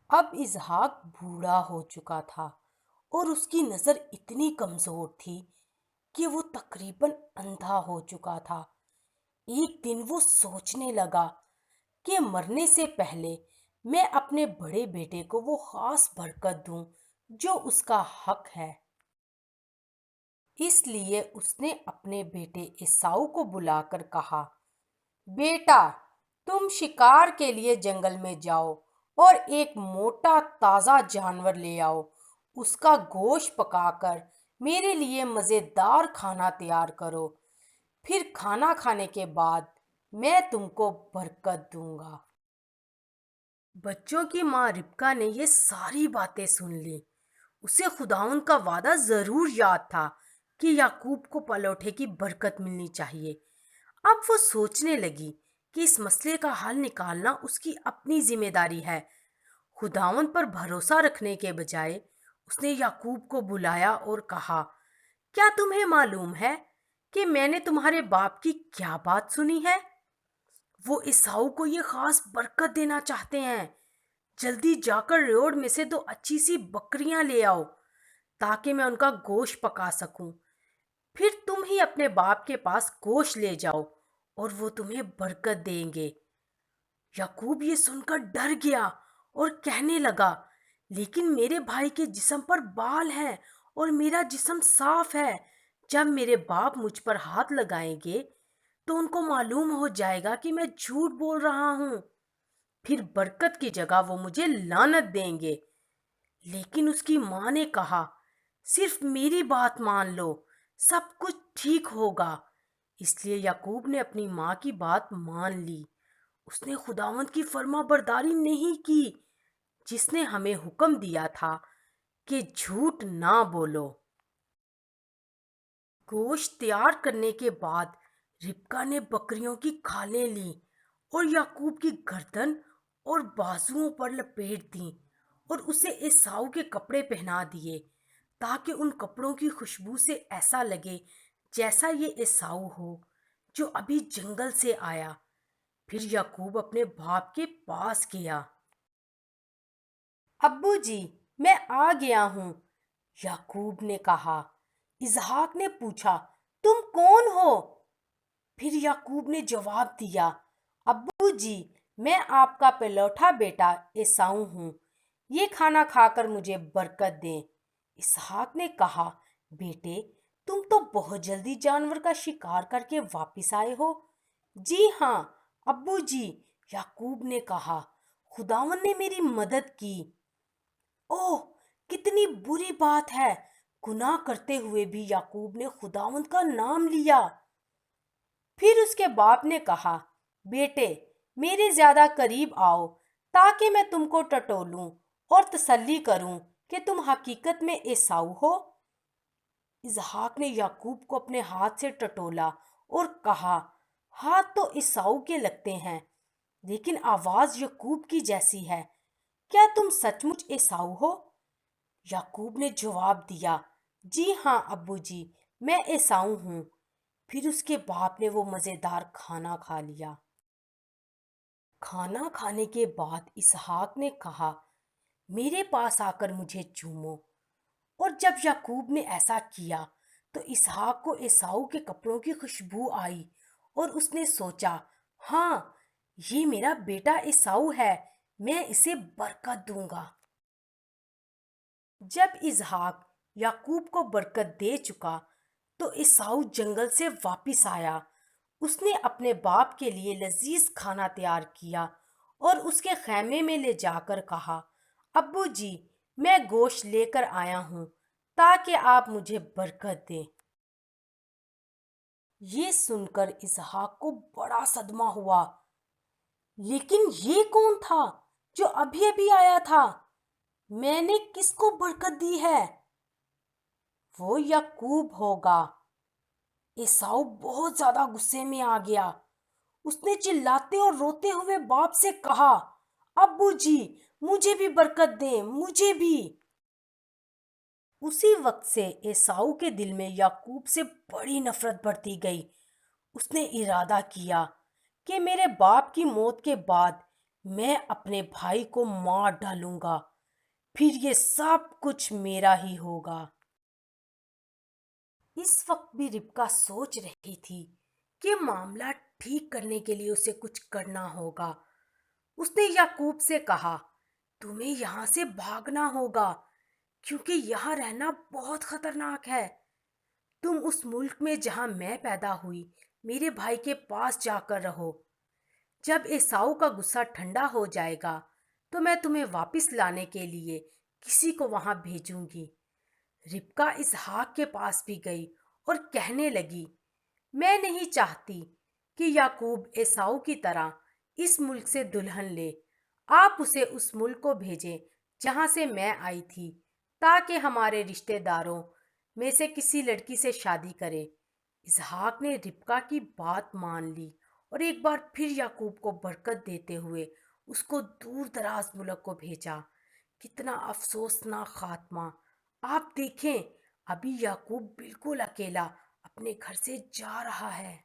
اب اسحاق بوڑھا ہو چکا تھا اور اس کی نظر اتنی کمزور تھی کہ وہ تقریباً اندھا ہو چکا تھا۔ ایک دن وہ سوچنے لگا کہ مرنے سے پہلے میں اپنے بڑے بیٹے کو وہ خاص برکت دوں جو اس کا حق ہے۔ اس لیے اس نے اپنے بیٹے عیساؤ کو بلا کر کہا، بیٹا، تم شکار کے لیے جنگل میں جاؤ اور ایک موٹا تازہ جانور لے آؤ۔ اس کا گوشت پکا کر میرے لیے مزیدار کھانا تیار کرو۔ پھر کھانا کھانے کے بعد میں تم کو برکت دوں گا۔ بچوں کی ماں ربکا نے یہ ساری باتیں سن لی۔ اسے خداوند کا وعدہ ضرور یاد تھا کہ یعقوب کو پلوٹھے کی برکت ملنی چاہیے۔ اب وہ سوچنے لگی کہ اس مسئلے کا حل نکالنا اس کی اپنی ذمہ داری ہے۔ خداوند پر بھروسہ رکھنے کے بجائے اس نے یعقوب کو بلایا اور کہا، کیا تمہیں معلوم ہے کہ میں نے تمہارے باپ کی کیا بات سنی ہے؟ وہ عیساؤ کو یہ خاص برکت دینا چاہتے ہیں۔ جلدی جا کر ریوڑ میں سے 2 اچھی سی بکریاں لے آؤ تاکہ میں ان کا گوشت پکا سکوں۔ پھر تم ہی اپنے باپ کے پاس گوشت لے جاؤ اور وہ تمہیں برکت دیں گے۔ یعقوب یہ سن کر ڈر گیا اور کہنے لگا، لیکن میرے بھائی کے جسم پر بال ہیں اور میرا جسم صاف ہے۔ جب میرے باپ مجھ پر ہاتھ لگائیں گے تو ان کو معلوم ہو جائے گا کہ میں جھوٹ بول رہا ہوں۔ پھر برکت کی جگہ وہ مجھے لعنت دیں گے۔ لیکن اس کی ماں نے کہا، صرف میری بات مان لو، سب کچھ ٹھیک ہوگا۔ اس لیے یعقوب نے اپنی ماں کی بات مان لی۔ اس نے خداوند کی فرما برداری نہیں کی جس نے ہمیں حکم دیا تھا کہ جھوٹ نہ بولو۔ گوشت تیار کرنے کے بعد ربکا نے بکریوں کی کھالیں لیں اور یعقوب کی گردن اور بازوؤں پر لپیٹ دیں اور اسے عیساؤ کے کپڑے پہنا دیے تاکہ ان کپڑوں کی خوشبو سے ایسا لگے جیسا یہ عیساؤ ہو جو ابھی جنگل سے آیا۔ پھر یعقوب اپنے باپ کے پاس گیا۔ ابو جی، میں آ گیا ہوں، یعقوب نے کہا۔ اسحاق نے پوچھا، تم کون ہو؟ پھر یعقوب نے جواب دیا، ابو جی، میں آپ کا پلوٹھا بیٹا عیساؤ ہوں۔ یہ کھانا کھا کر مجھے برکت دیں۔ اسحاق نے کہا، بیٹے، تم تو بہت جلدی جانور کا شکار کر کے واپس آئے ہو۔ جی ہاں ابو جی، یعقوب نے کہا، خداوند نے میری مدد کی۔ اوہ، کتنی بری بات ہے! گناہ کرتے ہوئے بھی یعقوب نے خداوند کا نام لیا۔ پھر اس کے باپ نے کہا، بیٹے، میرے زیادہ قریب آؤ تاکہ میں تم کو ٹٹولوں اور تسلی کروں کہ تم حقیقت میں عیساؤ ہو۔ اسحاق نے یعقوب کو اپنے ہاتھ سے ٹٹولا اور کہا، ہاتھ تو عیساؤ کے لگتے ہیں لیکن آواز یعقوب کی جیسی ہے۔ کیا تم سچ مچ عیساؤ ہو؟ یعقوب نے جواب دیا، جی ہاں ابو جی، میں عیساؤ ہوں۔ پھر اس کے باپ نے وہ مزیدار کھانا کھا لیا۔ کھانا کھانے کے بعد اسحاق نے کہا، میرے پاس آ کر مجھے چومو۔ اور جب یعقوب نے ایسا کیا تو اسحاق کو عیساؤ کے کپڑوں کی خوشبو آئی اور اس نے سوچا، ہاں، یہ میرا بیٹا عیساؤ ہے، میں اسے برکت دوں گا۔ جب اسحاق یعقوب کو برکت دے چکا تو عیساؤ جنگل سے واپس آیا۔ اس نے اپنے باپ کے لیے لذیذ کھانا تیار کیا اور اس کے خیمے میں لے جا کر کہا، ابو جی، میں گوشت لے کر آیا ہوں تاکہ آپ مجھے برکت دیں۔ یہ سن کر اسحاق کو بڑا صدمہ ہوا، لیکن یہ کون تھا جو ابھی ابھی آیا تھا؟ میں نے کس کو برکت دی ہے؟ وہ یعقوب ہوگا۔ عیساؤ بہت زیادہ غصے میں آ گیا۔ اس نے چلاتے اور روتے ہوئے باپ سے کہا، ابو جی، مجھے بھی برکت دیں، مجھے بھی۔ اسی وقت سے عیساؤ کے دل میں یعقوب سے بڑی نفرت بڑھتی گئی۔ اس نے ارادہ کیا کہ میرے باپ کی موت کے بعد میں اپنے بھائی کو مار ڈالوں گا، پھر یہ سب کچھ میرا ہی ہوگا۔ اس وقت بھی ربکا سوچ رہی تھی کہ معاملہ ٹھیک کرنے کے لیے اسے کچھ کرنا ہوگا۔ اس نے یعقوب سے کہا، تمہیں یہاں سے بھاگنا ہوگا کیونکہ یہاں رہنا بہت خطرناک ہے۔ تم اس ملک میں جہاں میں پیدا ہوئی میرے بھائی کے پاس جا کر رہو۔ جب ایساؤ کا غصہ ٹھنڈا ہو جائے گا تو میں تمہیں واپس لانے کے لیے کسی کو وہاں بھیجوں گی۔ ربکا اسحاق کے پاس بھی گئی اور کہنے لگی، میں نہیں چاہتی کہ یعقوب ایساؤ کی طرح اس ملک سے دلہن لے۔ آپ اسے اس ملک کو بھیجیں جہاں سے میں آئی تھی، تاکہ ہمارے رشتہ داروں میں سے کسی لڑکی سے شادی کرے۔ اسحاق نے ربکا کی بات مان لی اور ایک بار پھر یعقوب کو برکت دیتے ہوئے اس کو دور دراز ملک کو بھیجا۔ کتنا افسوسناک خاتمہ! آپ دیکھیں، ابھی یعقوب بالکل اکیلا اپنے گھر سے جا رہا ہے۔